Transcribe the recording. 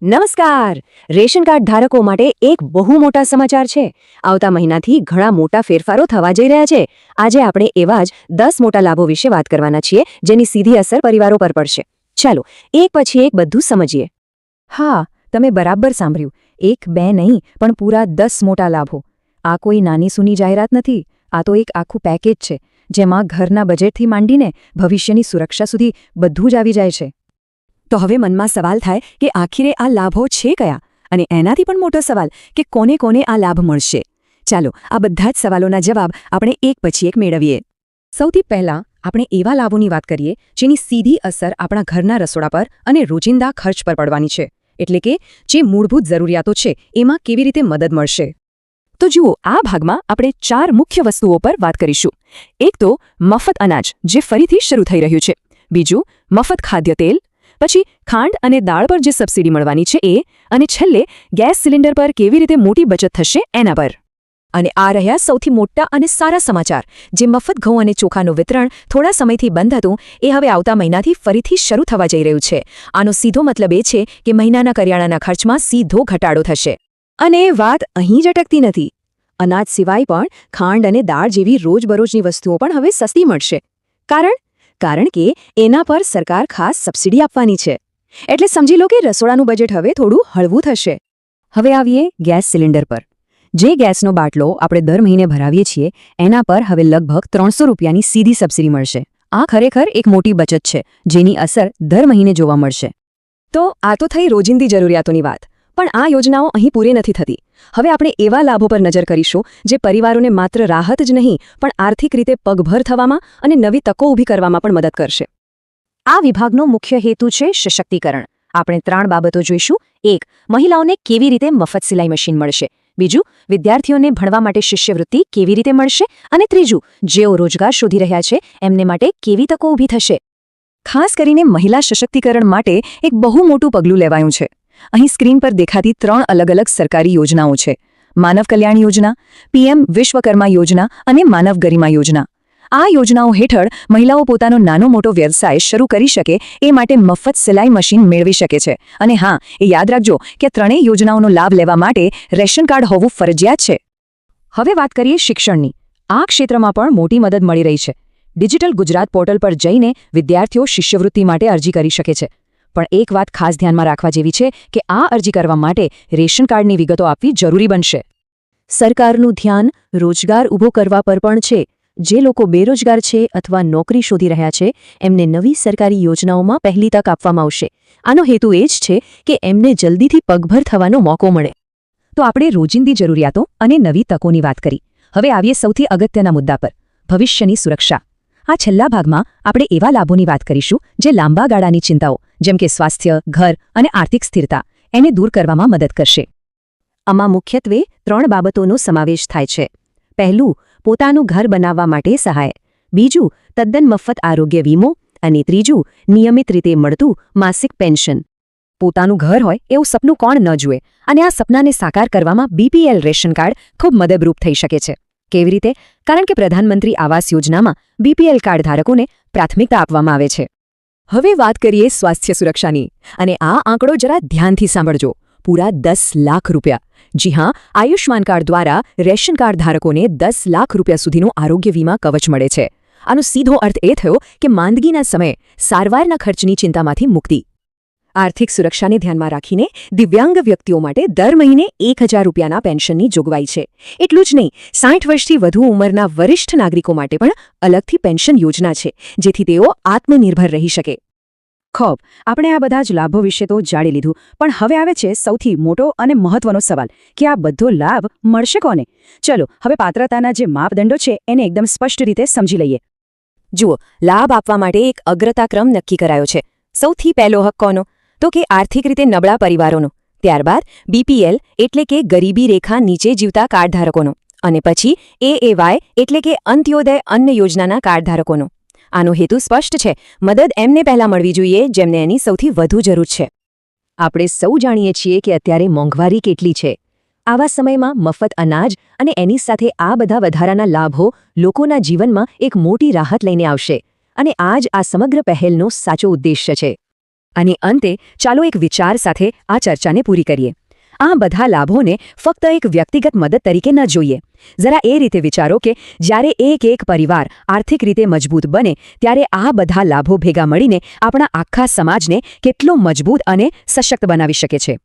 નમસ્કાર. Ration card ધારકો માટે એક બહુ મોટા સમાચાર છે. આવતા મહિનાથી ઘણા મોટા ફેરફારો થવા જઈ રહ્યા છે. આજે આપણે એવા જ 10 મોટા લાભો વિશે વાત કરવાના છીએ જેની સીધી અસર પરિવારો પર પડશે. ચાલો એક પછી એક બધું સમજીએ. હા, તમે બરાબર સાંભળ્યું. 1-2 નહીં પણ પૂરા 10 મોટા લાભો. આ કોઈ નાની સૂની જાહેરાત નથી. આ તો એક આખું પેકેજ છે જેમાં ઘરના બજેટથી માંડીને ભવિષ્યની સુરક્ષા સુધી બધું જ આવી જાય છે. તો હવે મનમાં સવાલ થાય કે આખીરે આ લાભો છે કયા, અને એનાથી પણ મોટો સવાલ કે કોને કોને આ લાભ મળશે. ચાલો આ બધા જ સવાલોના જવાબ આપણે એક પછી એક મેળવીએ. સૌથી પહેલાં આપણે એવા લાભોની વાત કરીએ જેની સીધી અસર આપણા ઘરના રસોડા પર અને રોજિંદા ખર્ચ પર પડવાની છે. એટલે કે જે મૂળભૂત જરૂરિયાતો છે એમાં કેવી રીતે મદદ મળશે. તો જુઓ, આ ભાગમાં આપણે 4 મુખ્ય વસ્તુઓ પર વાત કરીશું. એક તો મફત અનાજ, જે ફરીથી શરૂ થઈ રહ્યું છે. બીજું મફત ખાદ્ય તેલ, પછી ખાંડ અને દાળ પર જે સબસિડી મળવાની છે એ, અને છેલ્લે ગેસ સિલિન્ડર પર કેવી રીતે મોટી બચત થશે એના પર. અને આ રહ્યા સૌથી મોટા અને સારા સમાચાર. જે મફત ઘઉં અને ચોખાનું વિતરણ થોડા સમયથી બંધ હતું એ હવે આવતા મહિનાથી ફરીથી શરૂ થવા જઈ રહ્યું છે. આનો સીધો મતલબ એ છે કે મહિનાના કરિયાણાના ખર્ચમાં સીધો ઘટાડો થશે. અને વાત અહીં જ અટકતી નથી. અનાજ સિવાય પણ ખાંડ અને દાળ જેવી રોજબરોજની વસ્તુઓ પણ હવે સસ્તી મળશે. કારણ કે એના પર સરકાર ખાસ સબસિડી આપવાની છે. એટલે સમજી લો કે રસોડાનું બજેટ હવે થોડું હળવું થશે. હવે આવીએ ગેસ સિલિન્ડર પર. જે ગેસનો બાટલો આપણે દર મહિને ભરાવીએ છીએ એના પર હવે લગભગ 300 રૂપિયાની સીધી સબસિડી મળશે. આ ખરેખર એક મોટી બચત છે જેની અસર દર મહિને જોવા મળશે. તો આ તો થઈ રોજિંદી જરૂરિયાતોની વાત. પણ આ યોજનાઓ અહીં પૂરી નથી થતી. હવે આપણે એવા લાભો પર નજર કરીશું જે પરિવારોને માત્ર રાહત જ નહીં પણ આર્થિક રીતે પગભર થવામાં અને નવી તકો ઊભી કરવામાં પણ મદદ કરશે. આ વિભાગનો મુખ્ય હેતુ છે સશક્તિકરણ. આપણે 3 બાબતો જોઈશું. 1. મહિલાઓને કેવી રીતે મફત સિલાઈ મશીન મળશે. બીજું, વિદ્યાર્થીઓને ભણવા માટે શિષ્યવૃત્તિ કેવી રીતે મળશે. અને ત્રીજું, જેઓ રોજગાર શોધી રહ્યા છે એમને માટે કેવી તકો ઊભી થશે. ખાસ કરીને મહિલા સશક્તિકરણ માટે એક બહુ મોટું પગલું લેવાયું છે. અહીં સ્ક્રીન પર દેખાતી 3 અલગ અલગ સરકારી યોજનાઓ છે. માનવ કલ્યાણ યોજના, PM વિશ્વકર્મા યોજના અને માનવ ગરિમા યોજના. આ યોજનાઓ હેઠળ મહિલાઓ પોતાનો નાનો મોટો વ્યવસાય શરૂ કરી શકે એ માટે મફત સિલાઈ મશીન મેળવી શકે છે. અને હા, એ યાદ રાખજો કે ત્રણેય યોજનાઓનો લાભ લેવા માટે રેશન કાર્ડ હોવું ફરજિયાત છે. હવે વાત કરીએ શિક્ષણની. આ ક્ષેત્રમાં પણ મોટી મદદ મળી રહી છે. ડિજિટલ ગુજરાત પોર્ટલ પર જઈને વિદ્યાર્થીઓ શિષ્યવૃત્તિ માટે અરજી કરી શકે છે. પણ એક વાત ખાસ ધ્યાનમાં રાખવા જેવી છે કે આ અરજી કરવા માટે રેશન કાર્ડની વિગતો આપવી જરૂરી બનશે. સરકારનું ધ્યાન રોજગાર ઊભો કરવા પર પણ છે. જે લોકો બેરોજગાર છે અથવા નોકરી શોધી રહ્યા છે એમને નવી સરકારી યોજનાઓમાં પહેલી તક આપવામાં આવશે. આનો હેતુ એ જ છે કે એમને જલ્દીથી પગભર થવાનો મોકો મળે. તો આપણે રોજિંદી જરૂરિયાતો અને નવી તકોની વાત કરી. હવે આવીએ સૌથી અગત્યના મુદ્દા પર, ભવિષ્યની સુરક્ષા. આ છેલ્લા ભાગમાં આપણે એવા લાભોની વાત કરીશું જે લાંબા ગાળાની ચિંતાઓ જેમ કે સ્વાસ્થ્ય, ઘર અને આર્થિક સ્થિરતા એને દૂર કરવામાં મદદ કરશે. આમાં મુખ્યત્વે 3 બાબતોનો સમાવેશ થાય છે. પહેલું, પોતાનું ઘર બનાવવા માટે સહાય. બીજું, તદ્દન મફત આરોગ્ય વીમો. અને ત્રીજું, નિયમિત રીતે મળતું માસિક પેન્શન. પોતાનું ઘર હોય એવું સપનું કોણ ન જુએ, અને આ સપનાને સાકાર કરવામાં BPL રેશન કાર્ડ ખૂબ મદદરૂપ થઈ શકે છે. કેવી રીતે? કારણ કે પ્રધાનમંત્રી આવાસ યોજનામાં BPL કાર્ડ ધારકોને પ્રાથમિકતા આપવામાં આવે છે. હવે વાત કરીએ સ્વાસ્થ્ય સુરક્ષાની. અને આ આંકડો જરા ધ્યાનથી સાંભળજો. પૂરા 10 લાખ રૂપિયા. જી હા, આયુષ્માન કાર્ડ દ્વારા રેશન કાર્ડ ધારકોને 10 લાખ રૂપિયા સુધીનું આરોગ્ય વીમા કવચ મળે છે. આનો સીધો અર્થ એ થયો કે માંદગીના સમયે સારવારના ખર્ચની ચિંતામાંથી મુક્તિ. આર્થિક સુરક્ષાને ધ્યાનમાં રાખીને દિવ્યાંગ વ્યક્તિઓ માટે દર મહિને 1000 રૂપિયાના પેન્શનની જોગવાઈ છે. એટલું જ નહીં, 60 વર્ષથી વધુ ઉંમરના વરિષ્ઠ નાગરિકો માટે પણ અલગથી પેન્શન યોજના છે જેથી તેઓ આત્મનિર્ભર રહી શકે. ખૂબ, આપણે આ બધા જ લાભો વિશે તો જાણી લીધું, પણ હવે આવે છે સૌથી મોટો અને મહત્વનો સવાલ કે આ બધો લાભ મળશે કોને? ચલો હવે પાત્રતાના જે માપદંડો છે એને એકદમ સ્પષ્ટ રીતે સમજી લઈએ. જુઓ, લાભ આપવા માટે એક અગ્રતાક્રમ નક્કી કરાયો છે. સૌથી પહેલો હક કોનો? તો કે આર્થિક રીતે નબળા પરિવારોનો. ત્યારબાદ BPL એટલે કે ગરીબી રેખા નીચે જીવતા કાર્ડધારકોનો. અને પછી AAY એટલે કે અંત્યોદય અન્ન યોજનાના કાર્ડધારકોનો. આનો હેતુ સ્પષ્ટ છે. મદદ એમને પહેલાં મળવી જોઈએ જેમને એની સૌથી વધુ જરૂર છે. આપણે સૌ જાણીએ છીએ કે અત્યારે મોંઘવારી કેટલી છે. આવા સમયમાં મફત અનાજ અને એની સાથે આ બધા વધારાના લાભો લોકોના જીવનમાં એક મોટી રાહત લઈને આવશે. અને આ જ આ સમગ્ર પહેલનો સાચો ઉદ્દેશ્ય છે. અને અંતે ચાલો એક વિચાર સાથે આ ચર્ચાને પૂરી કરીએ. આ બધા લાભોને ફક્ત એક વ્યક્તિગત મદદ તરીકે ન જોઈએ. જરા એ રીતે વિચારો કે જ્યારે એક પરિવાર આર્થિક રીતે મજબૂત બને ત્યારે આ બધા લાભો ભેગા મળીને આપણા આખા સમાજને કેટલો મજબૂત અને સશક્ત બનાવી શકે છે.